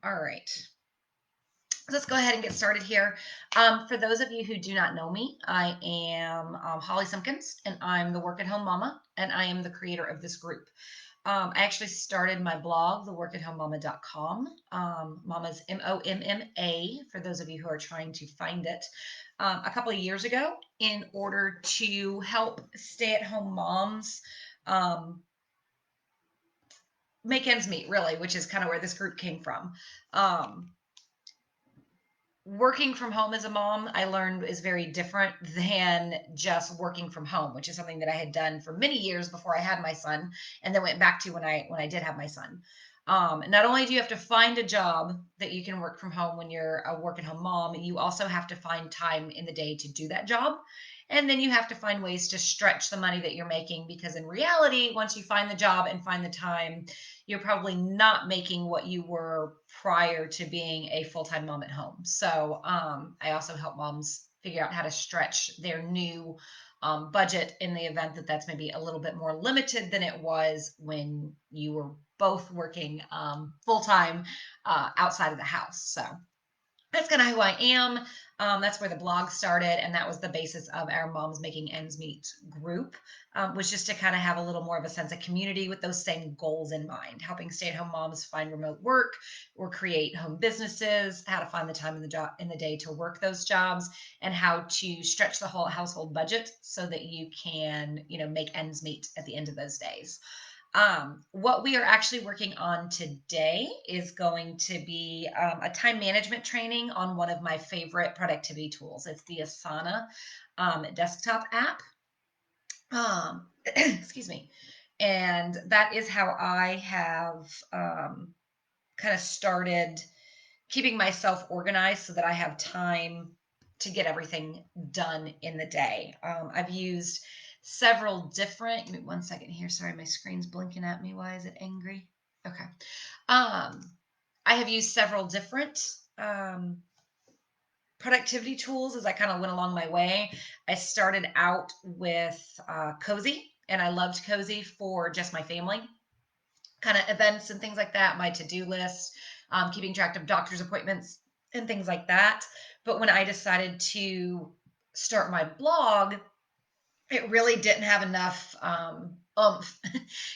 All right. Let's go ahead and get started here. For those of you who do not know me, I am Holly Simpkins, and I'm the Work at Home Mama, and I am the creator of this group. I actually started my blog, theworkatHomeMama.com. Mama's MOMMA, for those of you who are trying to find it, a couple of years ago in order to help stay at home moms um, make ends meet, really, which is kind of where this group came from. Um, Working from home as a mom, I learned is very different than just working from home, which is something that I had done for many years before I had my son, and then went back to when I did have my son. Not only do you have to find a job that you can work from home when you're a work at home mom, you also have to find time in the day to do that job. And then you have to find ways to stretch the money that you're making because in reality, once you find the job and find the time, you're probably not making what you were prior to being a full-time mom at home. So I also help moms figure out how to stretch their new budget in the event that that's maybe a little bit more limited than it was when you were both working full-time outside of the house. So that's kind of who I am. That's where the blog started, and that was the basis of our Moms Making Ends Meet group, was just to kind of have a little more of a sense of community with those same goals in mind, helping stay-at-home moms find remote work or create home businesses, how to find the time in the day to work those jobs, and how to stretch the whole household budget so that you can, make ends meet at the end of those days. What we are actually working on today is going to be a time management training on one of my favorite productivity tools. It's the Asana desktop app. Excuse me. And that is how I have kind of started keeping myself organized so that I have time to get everything done in the day. I've used several different, give me 1 second here. Sorry, my screen's blinking at me. Why is it angry? Okay. Um, I have used several different productivity tools as I kind of went along my way. I started out with Cozy, and I loved Cozy for just my family kind of events and things like that, my to-do list, keeping track of doctor's appointments and things like that. But when I decided to start my blog, it really didn't have enough oomph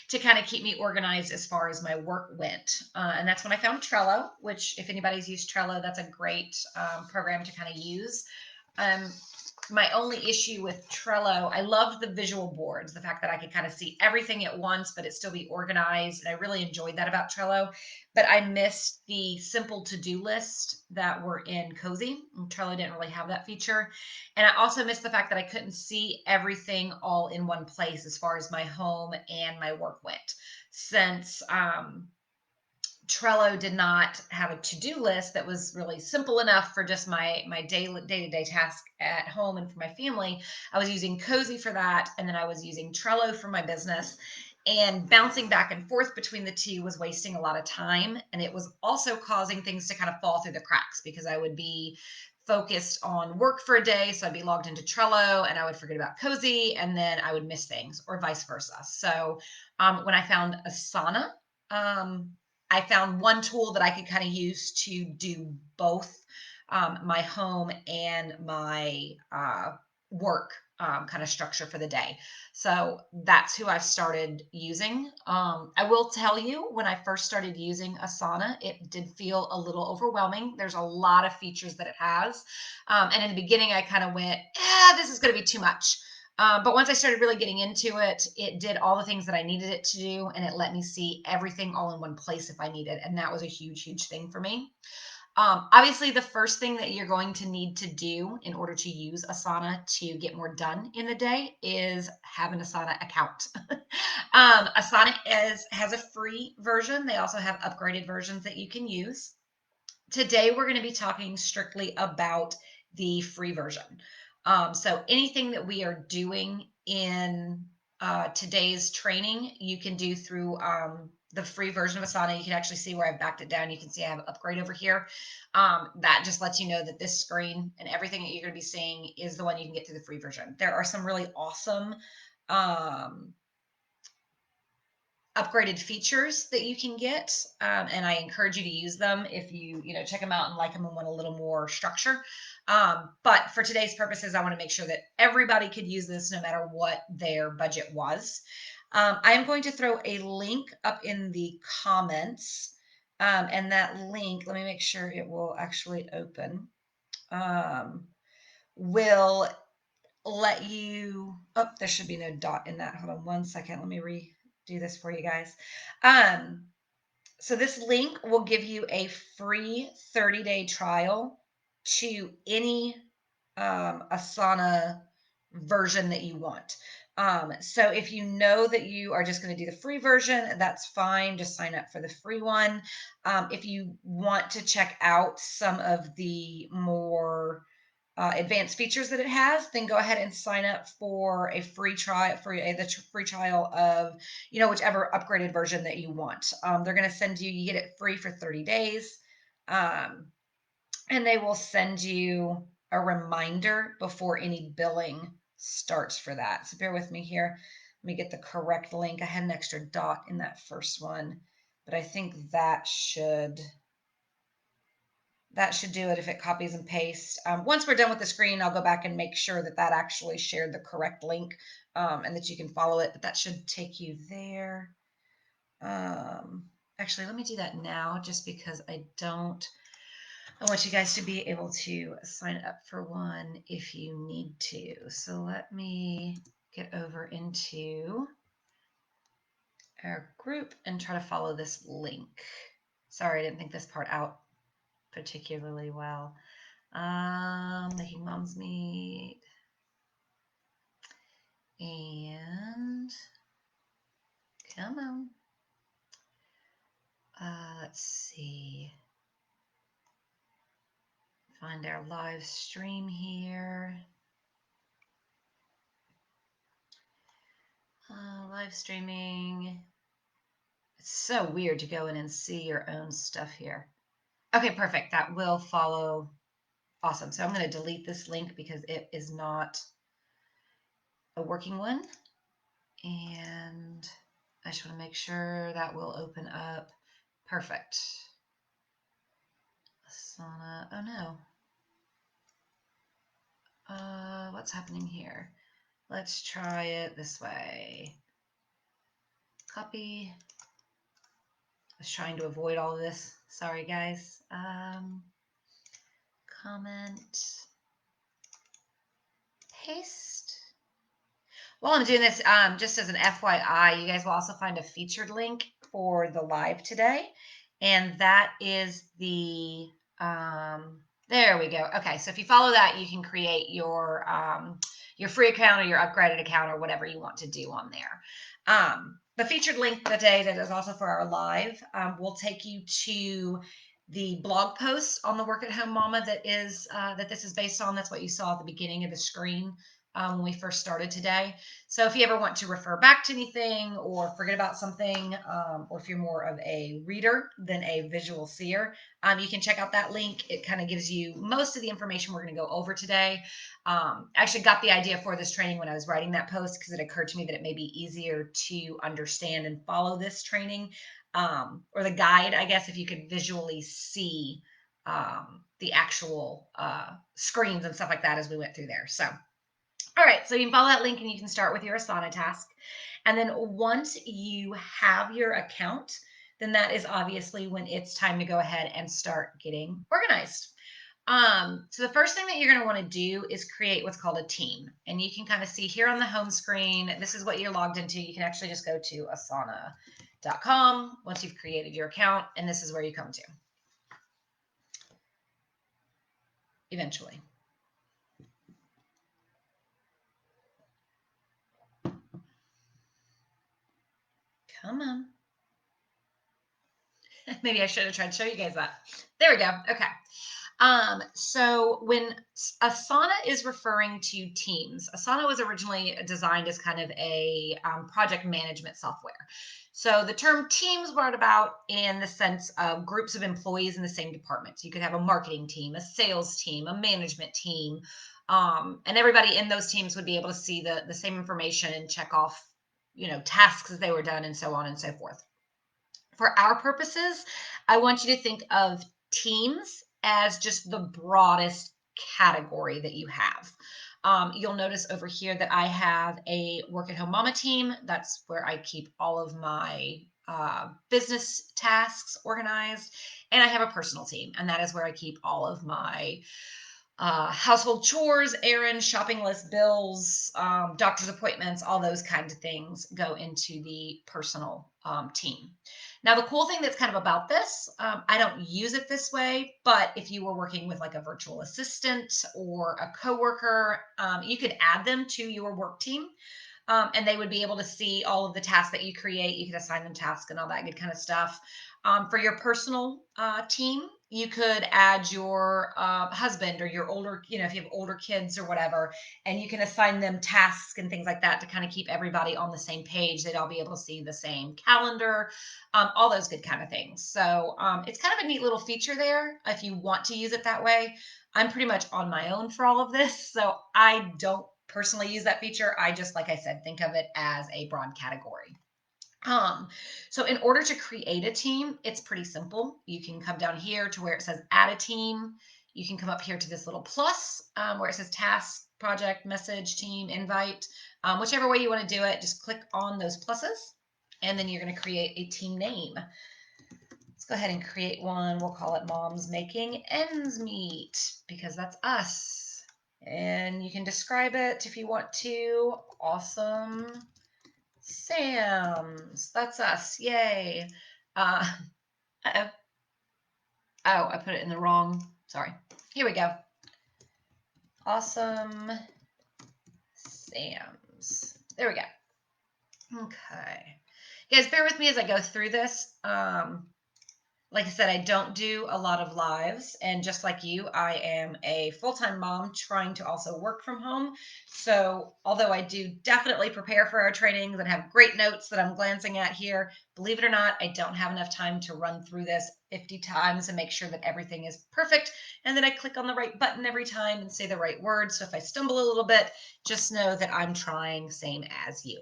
to kind of keep me organized as far as my work went. And that's when I found Trello, which if anybody's used Trello, that's a great program to kind of use. Um, my only issue with Trello, I loved the visual boards, the fact that I could kind of see everything at once, but it still be organized. And I really enjoyed that about Trello. But I missed the simple to-do list that were in Cozy. And Trello didn't really have that feature. And I also missed the fact that I couldn't see everything all in one place as far as my home and my work went. Since Trello did not have a to-do list that was really simple enough for just my day-to-day task at home and for my family. I was using Cozy for that, and then I was using Trello for my business. And bouncing back and forth between the two was wasting a lot of time, and it was also causing things to kind of fall through the cracks because I would be focused on work for a day, so I'd be logged into Trello, and I would forget about Cozy, and then I would miss things, or vice versa. So when I found Asana, um, I found one tool that I could kind of use to do both my home and my work kind of structure for the day. So that's who I've started using. I will tell you, when I first started using Asana, it did feel a little overwhelming. There's a lot of features that it has. And in the beginning, I kind of went, this is going to be too much. But once I started really getting into it, it did all the things that I needed it to do, and it let me see everything all in one place if I needed. And that was a huge, huge thing for me. Obviously, the first thing that you're going to need to do in order to use Asana to get more done in the day is have an Asana account. Asana has a free version. They also have upgraded versions that you can use. Today, we're going to be talking strictly about the free version. So anything that we are doing in today's training, you can do through the free version of Asana. You can actually see where I've backed it down. You can see I have an upgrade over here. That just lets you know that this screen and everything that you're going to be seeing is the one you can get through the free version. There are some really awesome upgraded features that you can get, and I encourage you to use them if you check them out and like them and want a little more structure. But for today's purposes, I want to make sure that everybody could use this no matter what their budget was. I am going to throw a link up in the comments, and that link, let me make sure it will actually open. Um, will let you, oh, there should be no dot in that. Hold on one second. Let me redo this for you guys. Um, so this link will give you a free 30-day trial to any Asana version that you want. So if you know that you are just going to do the free version, that's fine. Just sign up for the free one. If you want to check out some of the more advanced features that it has, then go ahead and sign up for a free trial free trial of whichever upgraded version that you want. They're going to send you get it free for 30 days, um, and they will send you a reminder before any billing starts for that. So bear with me here. Let me get the correct link. I had an extra dot in that first one, but I think that should do it if it copies and pastes. Once we're done with the screen, I'll go back and make sure that that actually shared the correct link, and that you can follow it, but that should take you there. Actually, let me do that now just because I want you guys to be able to sign up for one if you need to. So let me get over into our group and try to follow this link. Sorry, I didn't think this part out particularly well. Making moms meet. And come on. Let's see. Find our live stream here. Live streaming. It's so weird to go in and see your own stuff here. Okay, perfect. That will follow. Awesome. So I'm going to delete this link because it is not a working one. And I just want to make sure that will open up. Perfect. Asana. Oh no. What's happening here? Let's try it this way. Copy. I was trying to avoid all of this. Sorry, guys. Comment. Paste. While I'm doing this, just as an FYI, you guys will also find a featured link for the live today. And that is there we go. Okay, so if you follow that, you can create your free account or your upgraded account or whatever you want to do on there. The featured link today that is also for our live will take you to the blog post on the Work at Home Mama that this is based on. That's what you saw at the beginning of the screen when we first started today. So if you ever want to refer back to anything or forget about something, or if you're more of a reader than a visual seer, you can check out that link. It kind of gives you most of the information we're going to go over today. I actually got the idea for this training when I was writing that post because it occurred to me that it may be easier to understand and follow this training, or the guide, I guess, if you could visually see the actual screens and stuff like that as we went through there. So all right, so you can follow that link and you can start with your Asana task. And then once you have your account, then that is obviously when it's time to go ahead and start getting organized. So the first thing that you're going to want to do is create what's called a team. And you can kind of see here on the home screen, this is what you're logged into. You can actually just go to asana.com once you've created your account, and this is where you come to eventually. Come on. Maybe I should have tried to show you guys that. There we go. Okay. So when Asana is referring to teams, Asana was originally designed as kind of a project management software. So the term teams brought about in the sense of groups of employees in the same department. So you could have a marketing team, a sales team, a management team, and everybody in those teams would be able to see the same information and check off tasks as they were done and so on and so forth. For our purposes, I want you to think of teams as just the broadest category that you have. You'll notice over here that I have a work at home mama team. That's where I keep all of my business tasks organized. And I have a personal team, and that is where I keep all of my household chores, errands, shopping list, bills, doctor's appointments, all those kinds of things go into the personal team. Now, the cool thing that's kind of about this, I don't use it this way, but if you were working with like a virtual assistant or a coworker, you could add them to your work team. And they would be able to see all of the tasks that you create. You could assign them tasks and all that good kind of stuff. For your personal team, you could add your husband or your older, if you have older kids or whatever, and you can assign them tasks and things like that to kind of keep everybody on the same page. They'd all be able to see the same calendar, all those good kind of things. So it's kind of a neat little feature there if you want to use it that way. I'm pretty much on my own for all of this, so I don't personally use that feature. I just, like I said, think of it as a broad category. Um, so in order to create a team, it's pretty simple. You can come down here to where it says add a team. You can come up here to this little plus where it says task, project, message, team, invite. Whichever way you want to do it, just click on those pluses, and then you're going to create a team name. Let's go ahead and create one. We'll call it Mom's Making Ends Meet because that's us. And you can describe it if you want to. Awesome Sam's. That's us. Yay. Uh, uh-oh. Oh, I put it in the wrong. Sorry. Here we go. Awesome Sam's. There we go. Okay. You guys, bear with me as I go through this. Like I said, I don't do a lot of lives. And just like you, I am a full-time mom trying to also work from home. So although I do definitely prepare for our trainings and have great notes that I'm glancing at here, believe it or not, I don't have enough time to run through this 50 times and make sure that everything is perfect and that I click on the right button every time and say the right words. So if I stumble a little bit, just know that I'm trying, same as you.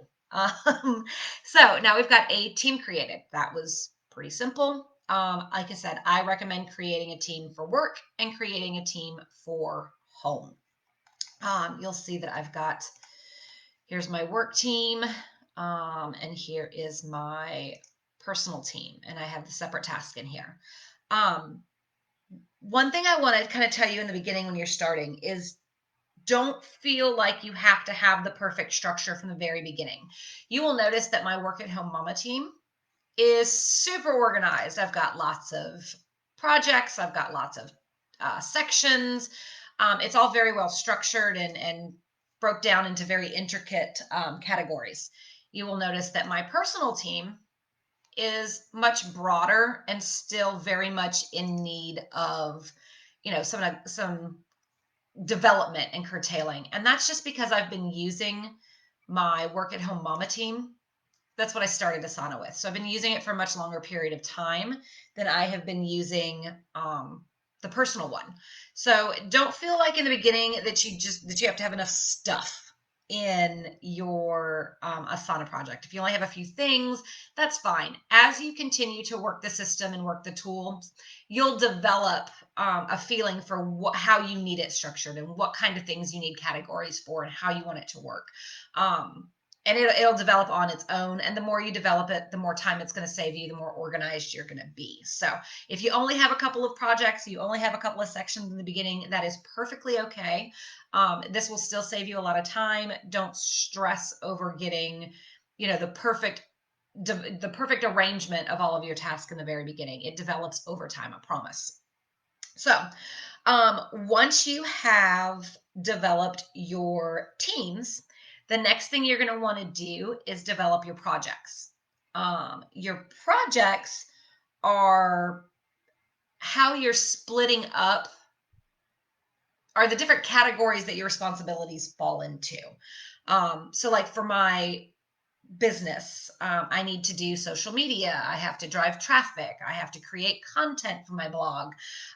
So now we've got a team created. That was pretty simple. Like I said, I recommend creating a team for work and creating a team for home. You'll see that here's my work team, and here is my personal team, and I have the separate task in here. One thing I want to kind of tell you in the beginning when you're starting is don't feel like you have to have the perfect structure from the very beginning. You will notice that my work at home mama team is super organized. I've got lots of projects, I've got lots of sections. It's all very well structured and broke down into very intricate categories. You will notice that my personal team is much broader and still very much in need of, some development and curtailing. And that's just because I've been using my work at home mama team. That's what I started Asana with. So I've been using it for a much longer period of time than I have been using the personal one. So don't feel like in the beginning that you have to have enough stuff in your Asana project. If you only have a few things, that's fine. As you continue to work the system and work the tools, you'll develop a feeling for how you need it structured and what kind of things you need categories for and how you want it to work. And it'll develop on its own. And the more you develop it, the more time it's going to save you, the more organized you're going to be. So if you only have a couple of projects, you only have a couple of sections in the beginning, that is perfectly okay. This will still save you a lot of time. Don't stress over getting, the perfect arrangement of all of your tasks in the very beginning. It develops over time, I promise. So once you have developed your teams, the next thing you're going to want to do is develop your projects. Your projects are how you're splitting up, are the different categories that your responsibilities fall into. So like for my business. I need to do social media. I have to drive traffic. I have to create content for my blog.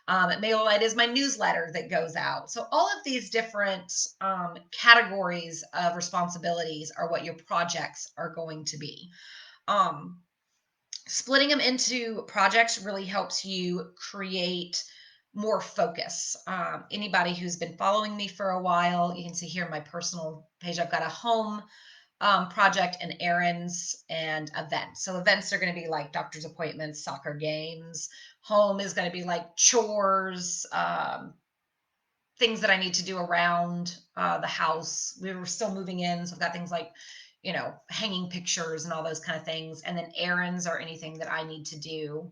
MailerLite is my newsletter that goes out. So all of these different categories of responsibilities are what your projects are going to be. Um, Splitting them into projects really helps you create more focus. Anybody who's been following me for a while, you can see here in my personal page, I've got a home project and errands and events. So events are going to be like doctor's appointments, soccer games. Home is going to be like chores, things that I need to do around the house. We were still moving in, so I've got things like, hanging pictures and all those kind of things. And then errands are anything that I need to do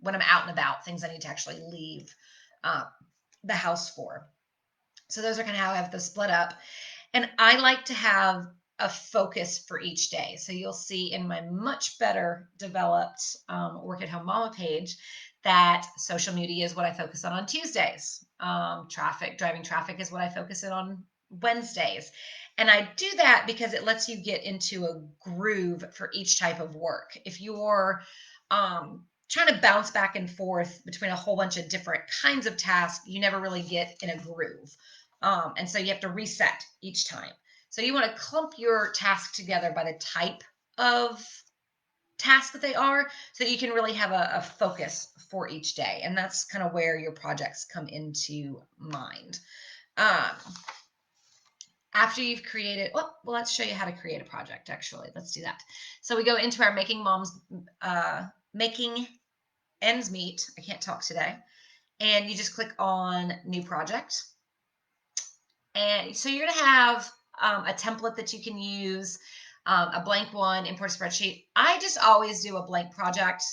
when I'm out and about, things I need to actually leave uh, the house for. So those are kind of how I have those split up. And I like to have a focus for each day. So you'll see in my much better developed Work at Home Mama page that social media is what I focus on Tuesdays. Driving traffic is what I focus in on Wednesdays. And I do that because it lets you get into a groove for each type of work. If you're trying to bounce back and forth between a whole bunch of different kinds of tasks, you never really get in a groove. And so you have to reset each time. So you want to clump your tasks together by the type of task that they are, so that you can really have a focus for each day. And that's kind of where your projects come into mind. Um, After you've created, well, let's show you how to create a project. Actually, let's do that. So we go into our making ends meet. I can't talk today. And you just click on new project. And so you're going to have a template that you can use, a blank one, import spreadsheet. I just always do a blank project.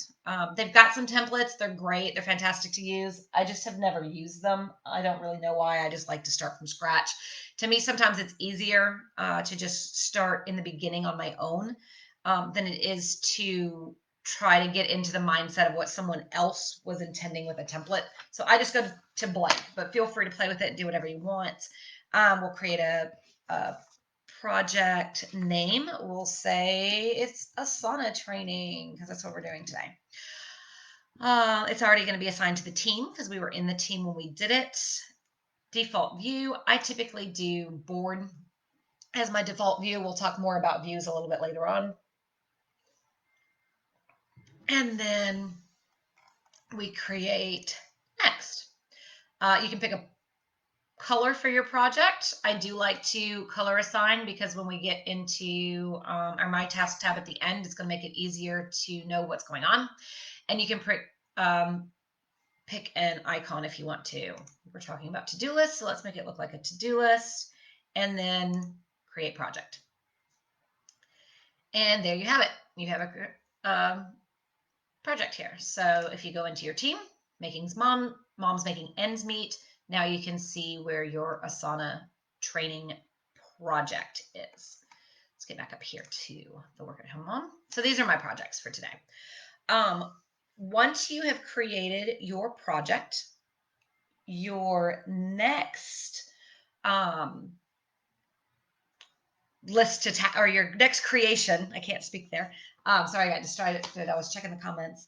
They've got some templates. They're great. They're fantastic to use. I just have never used them. I don't really know why. I just like to start from scratch. To me, sometimes it's easier to just start in the beginning on my own than it is to try to get into the mindset of what someone else was intending with a template. So I just go to blank, but feel free to play with it and do whatever you want. We'll create a project name. We'll say it's Asana training because that's what we're doing today. It's already going to be assigned to the team because we were in the team when we did it. Default view. I typically do board as my default view. We'll talk more about views a little bit later on. And then we create next. You can pick a color for your project. I do like to color assign because when we get into our My Task tab at the end, it's going to make it easier to know what's going on. And you can pick an icon if you want to. We're talking about to-do lists, so let's make it look like a to-do list and then create project. And there you have it. You have a project here. So if you go into your team, mom's making ends meet, now you can see where your Asana training project is. Let's get back up here to the Work at Home Mom. So these are my projects for today. Once you have created your project, your next or your next creation, I can't speak there. Sorry, I got distracted. I was checking the comments.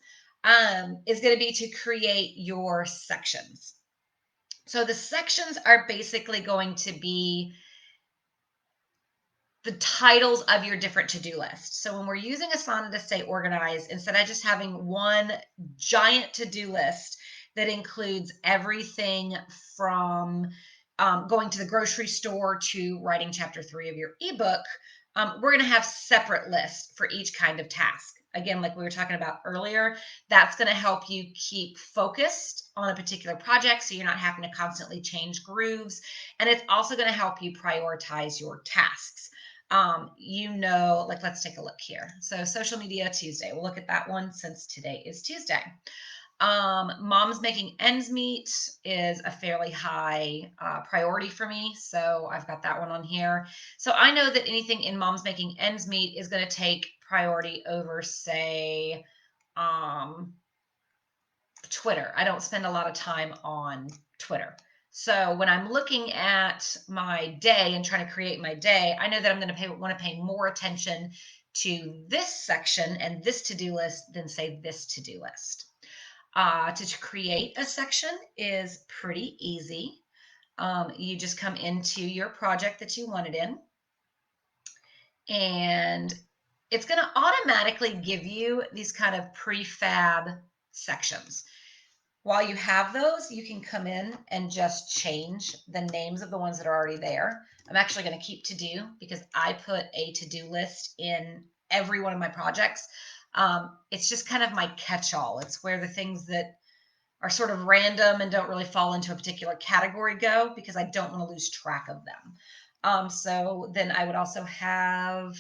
Is going to be to create your sections. So the sections are basically going to be the titles of your different to-do lists. So when we're using Asana to stay organized, instead of just having one giant to-do list that includes everything from going to the grocery store to writing chapter 3 of your ebook, we're going to have separate lists for each kind of task. Again, like we were talking about earlier, that's going to help you keep focused on a particular project so you're not having to constantly change grooves. And it's also going to help you prioritize your tasks. Like let's take a look here. So social media Tuesday, we'll look at that one since today is Tuesday. Mom's making ends meet is a fairly high priority for me. So I've got that one on here. So I know that anything in Mom's making ends meet is going to take priority over, say, Twitter. I don't spend a lot of time on Twitter. So when I'm looking at my day and trying to create my day, I know that I'm going to want to pay more attention to this section and this to-do list, then say this to-do list. To create a section is pretty easy. You just come into your project that you want it in, and it's going to automatically give you these kind of prefab sections. While you have those, you can come in and just change the names of the ones that are already there. I'm actually going to keep to do because I put a to-do list in every one of my projects. It's just kind of my catch-all. It's where the things that are sort of random and don't really fall into a particular category go, because I don't want to lose track of them. So then I would also have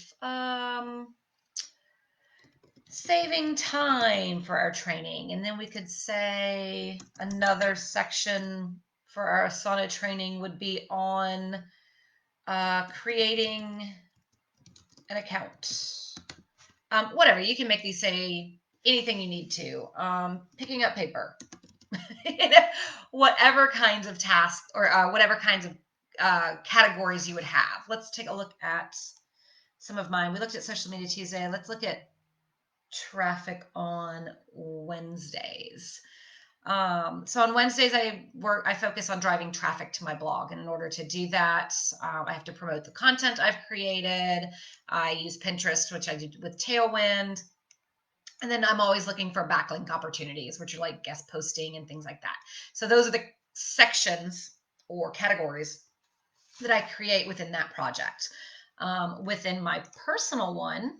saving time for our training. And then we could say another section for our Asana training would be on creating an account. Whatever, you can make these say anything you need to. Picking up paper. Whatever kinds of tasks or whatever kinds of categories you would have. Let's take a look at some of mine. We looked at Social Media Tuesday. Let's look at traffic on Wednesdays. So on Wednesdays, I focus on driving traffic to my blog. And in order to do that, I have to promote the content I've created. I use Pinterest, which I do with Tailwind. And then I'm always looking for backlink opportunities, which are like guest posting and things like that. So those are the sections or categories that I create within that project. Within my personal one,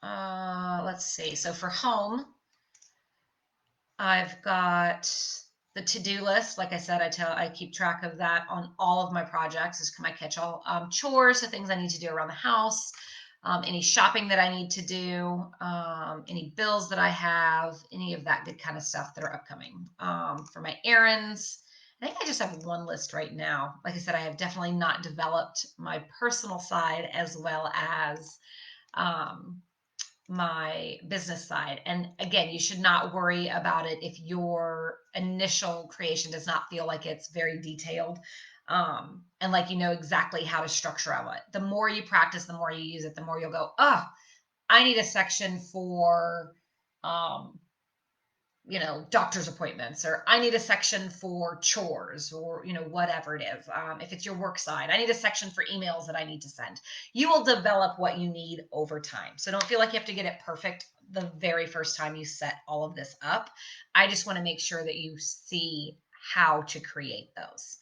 let's see. So for home, I've got the to-do list. Like I said, I keep track of that on all of my projects. Is my catch-all. Chores, so things I need to do around the house. Any shopping that I need to do, any bills that I have, any of that good kind of stuff that are upcoming. For my errands, I think I just have one list right now. Like I said, I have definitely not developed my personal side as well as my business side. And again, you should not worry about it if your initial creation does not feel like it's very detailed, and like you know exactly how to structure it. The more you practice, the more you use it, the more you'll go, oh, I need a section for um, doctor's appointments, or I need a section for chores, or whatever it is. If it's your work side, I need a section for emails that I need to send. You will develop what you need over time, so don't feel like you have to get it perfect the very first time you set all of this up. I just want to make sure that you see how to create those.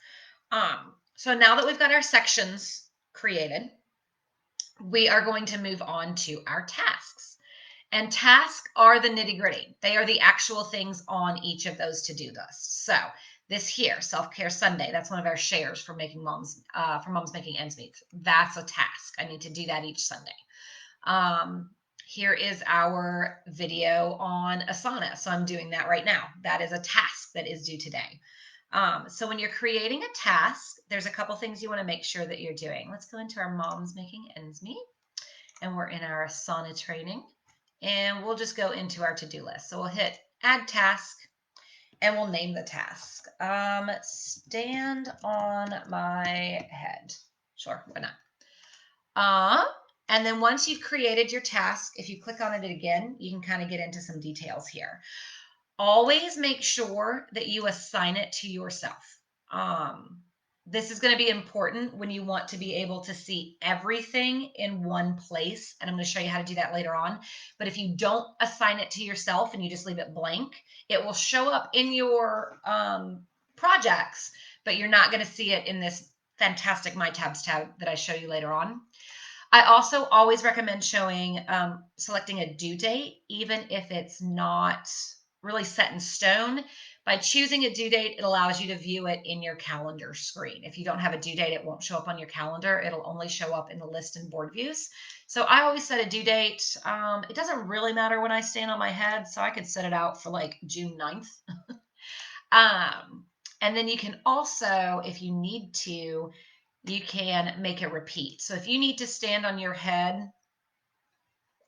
So now that we've got our sections created, we are going to move on to our tasks. And tasks are the nitty gritty. They are the actual things on each of those to-do lists. So this here, Self-Care Sunday, that's one of our shares for moms making ends meet. That's a task. I need to do that each Sunday. Here is our video on Asana. So I'm doing that right now. That is a task that is due today. So when you're creating a task, there's a couple things you want to make sure that you're doing. Let's go into our Moms Making Ends Meet, and we're in our Asana training. And we'll just go into our to-do list. So we'll hit add task and we'll name the task. Stand on my head. Sure, why not? And then once you've created your task, if you click on it again, you can kind of get into some details here. Always make sure that you assign it to yourself. This is going to be important when you want to be able to see everything in one place. And I'm going to show you how to do that later on. But if you don't assign it to yourself and you just leave it blank, it will show up in your projects, but you're not going to see it in this fantastic My Tabs tab that I show you later on. I also always recommend selecting a due date, even if it's not really set in stone. By choosing a due date, it allows you to view it in your calendar screen. If you don't have a due date, it won't show up on your calendar. It'll only show up in the list and board views. So I always set a due date. It doesn't really matter when I stand on my head, so I could set it out for like June 9th. And then you can also, if you need to, you can make a repeat. So if you need to stand on your head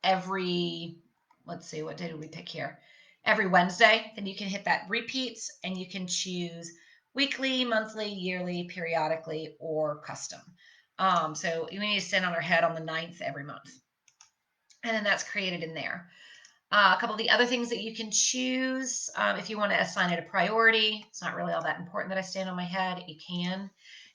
let's see, what day did we pick here? Every Wednesday, then you can hit that repeats and you can choose weekly, monthly, yearly, periodically, or custom. So you need to stand on our head on the 9th every month. And then that's created in there. A couple of the other things that you can choose, if you want to assign it a priority, it's not really all that important that I stand on my head. You can.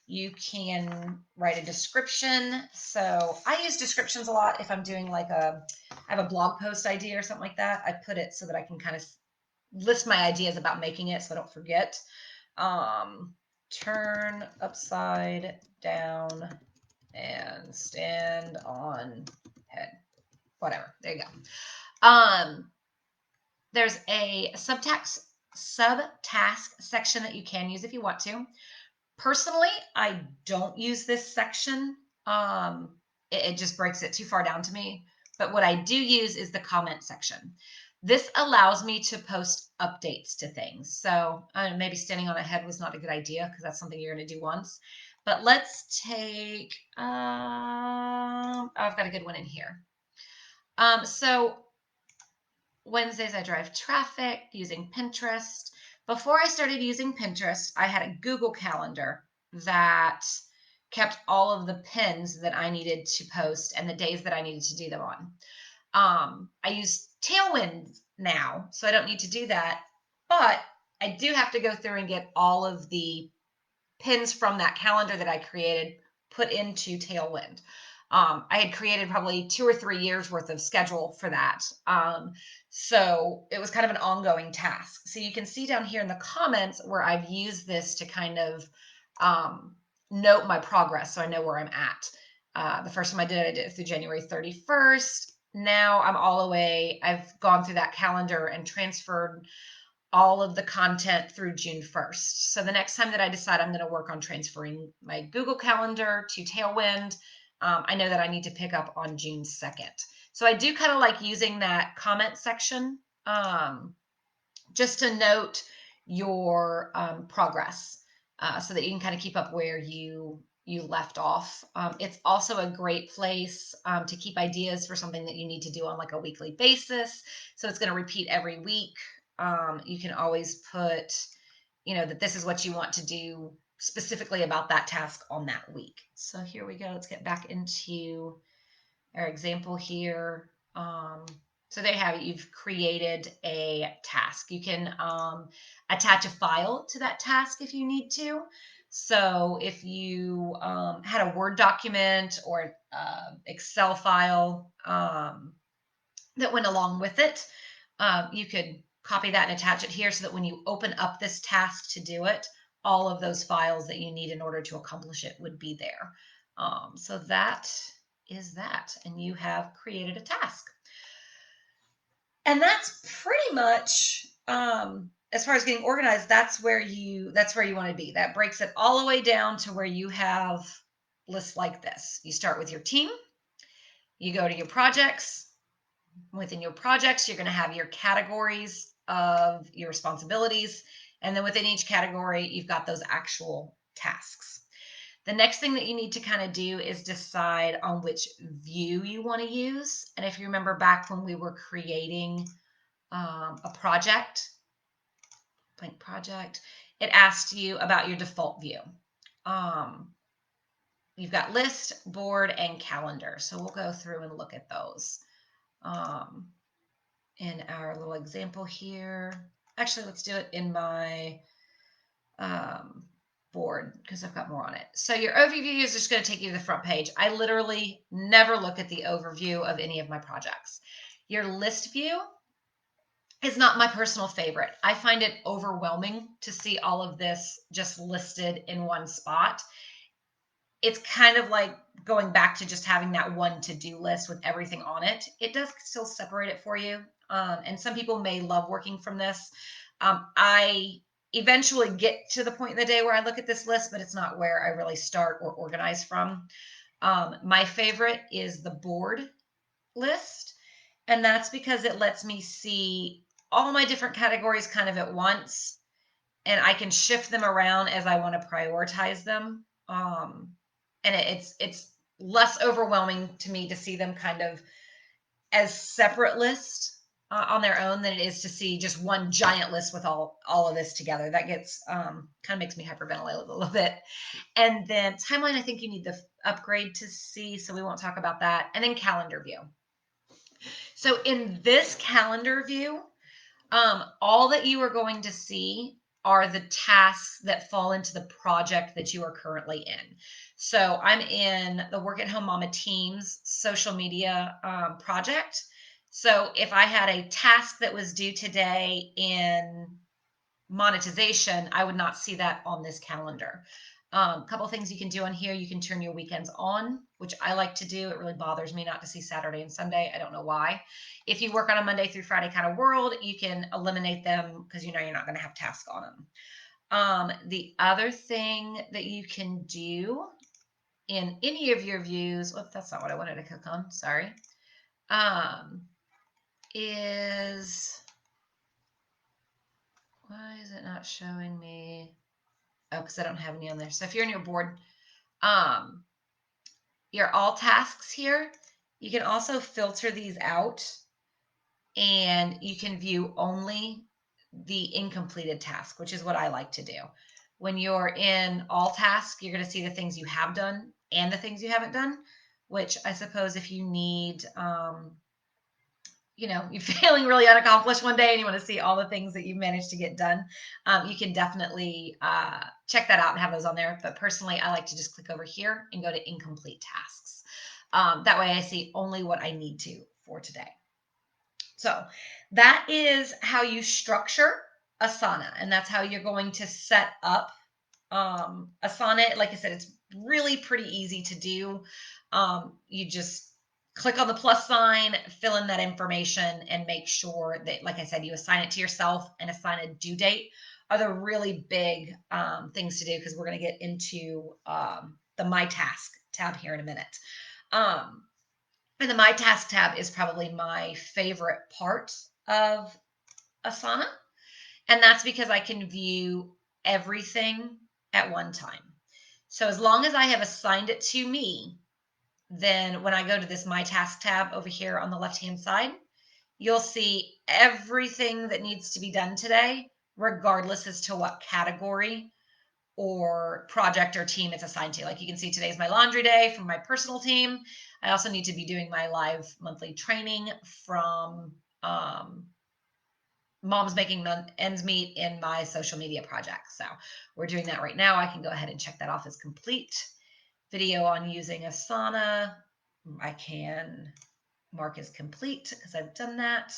You can write a description. So I use descriptions a lot if I'm doing like I have a blog post idea or something like that. I put it so that I can kind of list my ideas about making it so I don't forget. Um, Turn upside down and stand on head. Whatever. There you go. There's a subtask section that you can use if you want to. Personally, I don't use this section. It just breaks it too far down to me. But what I do use is the comment section. This allows me to post updates to things. So maybe standing on a head was not a good idea because that's something you're going to do once. But let's take, I've got a good one in here. So Wednesdays, I drive traffic using Pinterest. Before I started using Pinterest, I had a Google Calendar that kept all of the pins that I needed to post and the days that I needed to do them on. I use Tailwind now, so I don't need to do that. But I do have to go through and get all of the pins from that calendar that I created put into Tailwind. I had created probably 2 or 3 years worth of schedule for that. So it was kind of an ongoing task. So you can see down here in the comments where I've used this to kind of note my progress so I know where I'm at. The first time I did it through January 31st. Now I'm all the way, I've gone through that calendar and transferred all of the content through June 1st. So the next time that I decide I'm going to work on transferring my Google Calendar to Tailwind, I know that I need to pick up on June 2nd. So I do kind of like using that comment section just to note your progress so that you can kind of keep up where you left off. It's also a great place to keep ideas for something that you need to do on like a weekly basis. So it's going to repeat every week. You can always put, that this is what you want to do specifically about that task on that week. So here we go. Let's get back into our example here. So there you have it. You've created a task. You can attach a file to that task if you need to. So if you had a Word document or Excel file that went along with it, you could copy that and attach it here so that when you open up this task to do it, all of those files that you need in order to accomplish it would be there. So that is that, and you have created a task. And that's pretty much as far as getting organized, that's where you want to be. That breaks it all the way down to where you have lists like this. You start with your team, you go to your projects. Within your projects, you're going to have your categories of your responsibilities. And then within each category, you've got those actual tasks. The next thing that you need to kind of do is decide on which view you want to use. And if you remember back when we were creating a project, blank project, it asked you about your default view. You've got list, board, and calendar. So we'll go through and look at those. In our little example here. Actually, let's do it in my board because I've got more on it. So your overview is just going to take you to the front page. I literally never look at the overview of any of my projects. Your list view is not my personal favorite. I find it overwhelming to see all of this just listed in one spot. It's kind of like going back to just having that one to-do list with everything on it. It does still separate it for you. And some people may love working from this. I eventually get to the point in the day where I look at this list, but it's not where I really start or organize from. My favorite is the board list. And that's because it lets me see all my different categories kind of at once. And I can shift them around as I want to prioritize them. And it's less overwhelming to me to see them kind of as separate lists on their own than it is to see just one giant list with all of this together. That gets kind of makes me hyperventilate a little bit. And then timeline, I think you need the upgrade to see, so we won't talk about that. And then calendar view. So in this calendar view, all that you are going to see are the tasks that fall into the project that you are currently in. So I'm in the Work at Home Mama Teams social media project. So if I had a task that was due today in monetization, I would not see that on this calendar. A couple things you can do on here. You can turn your weekends on, which I like to do. It really bothers me not to see Saturday and Sunday. I don't know why. If you work on a Monday through Friday kind of world, you can eliminate them because you know you're not going to have tasks on them. The other thing that you can do in any of your views, oh, that's not what I wanted to click on. Sorry. Um, is why is it not showing me? Oh, because I don't have any on there. So if you're in your board, um, your all tasks here, you can also filter these out and you can view only the incompleted task, which is what I like to do. When you're in all tasks, you're going to see the things you have done and the things you haven't done, which I suppose if you need, you're feeling really unaccomplished one day and you want to see all the things that you managed to get done, you can definitely check that out and have those on there. But personally, I like to just click over here and go to incomplete tasks. That way I see only what I need to for today. So that is how you structure Asana, and that's how you're going to set up Asana. Like I said, it's really pretty easy to do. You just click on the plus sign, fill in that information, and make sure that, like I said, you assign it to yourself and assign a due date are the really big things to do because we're going to get into the My Task tab here in a minute. And the My Task tab is probably my favorite part of Asana. And that's because I can view everything at one time. So as long as I have assigned it to me, then when I go to this My Task tab over here on the left-hand side, you'll see everything that needs to be done today, regardless as to what category or project or team it's assigned to. Like you can see today's my laundry day from my personal team. I also need to be doing my live monthly training from Mom's Making Ends Meet in my social media project. So we're doing that right now. I can go ahead and check that off as complete. Video on using Asana, I can mark as complete because I've done that.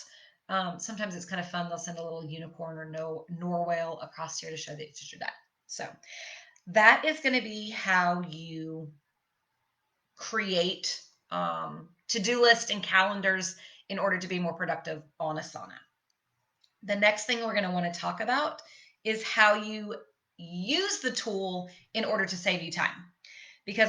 Sometimes it's kind of fun. They'll send a little unicorn or no Norwhale across here to show that it's your done. So that is going to be how you create to-do lists and calendars in order to be more productive on Asana. The next thing we're going to want to talk about is how you use the tool in order to save you time.